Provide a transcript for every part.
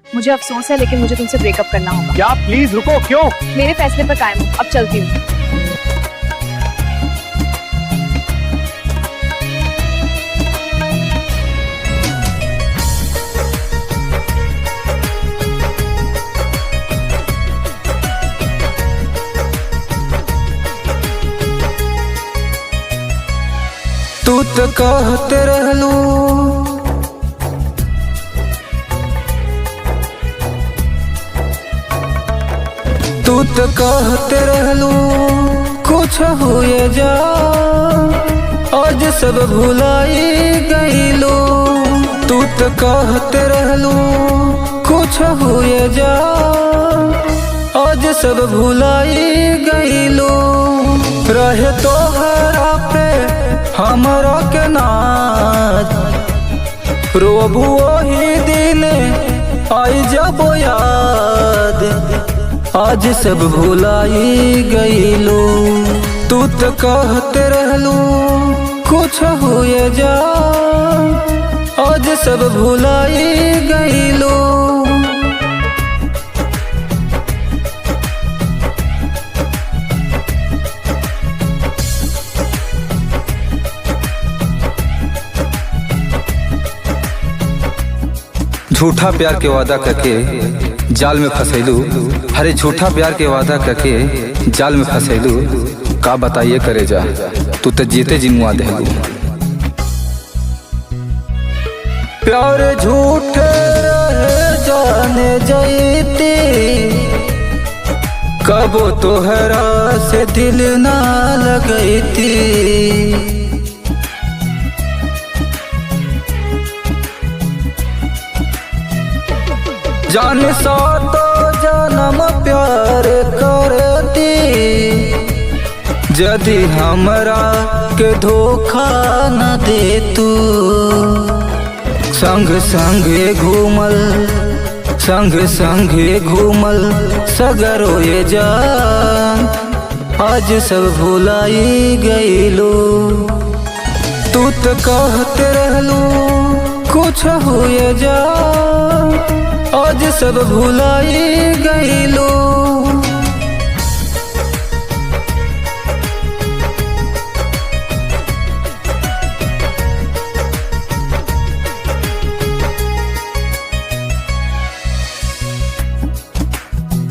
मुझे अफसोस है लेकिन मुझे तुमसे ब्रेकअप करना होगा। क्या? प्लीज रुको। क्यों? मेरे फैसले पर कायम हूँ, अब चलती हूँ। तू तो कहते रहलू कुछ हुए जा, आज सब भुलाई गईलू। तू तो कहते रहलू कुछ हुए जा, आज सब भुलाई गईलू। रहे तोहरा पे हमरा के नाज, रोबू वही दिन आई जब याद, आज सब भुलाई गईलू। तू तो कहते रहलू कुछ हुए जा, आज सब भुलाई गईलू। झूठा प्यार के वादा करके जाल में फंसैलू। अरे झूठा प्यार के वादा करके जाल में फंसैलू। का बताइए करे जा, तू तो जीते जी मुआ देलू। प्यार झूठे रहे जाने जाते, कबो तोहरा से दिल ना लगैती। जान सा तो जन्म प्यार करती, यदि हमरा के धोखा न दे तू। संग संगे घूमल सगरो ये जान, आज सब भुलाई गईलू। तू तो कहते रहलू कुछ हुए जा, आज सब भुलाई गईलू।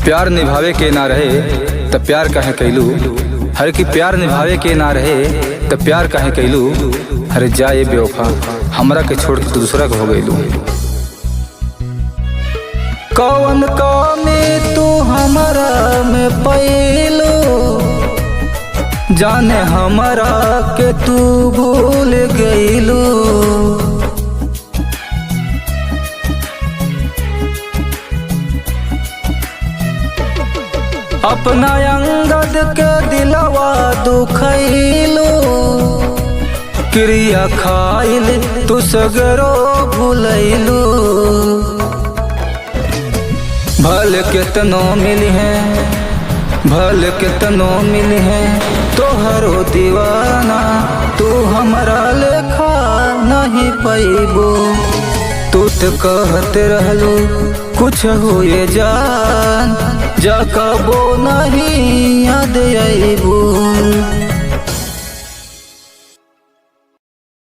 प्यार निभावे के ना रहे तब प्यार काहे कैलू। हर की प्यार निभावे के ना रहे तब प्यार काहे कैलू। अरे जाए बेवफा, हमरा के छोड़ के दूसरा को हो गईलू। कौन कमी तू हमरा में पैलो, जाने हमरा के तू भूल गईलू। अपना अंगद के दिलवा दुखैलू, क्रिया खाइल तू सगरो भूलैलू। भल कितनो मिल है तोहरो दीवाना, तू हमरा लेखा नहीं पैबो। तू तो कहते रहलू कुछ हुए जान, जा कबो नहीं याद आईबो।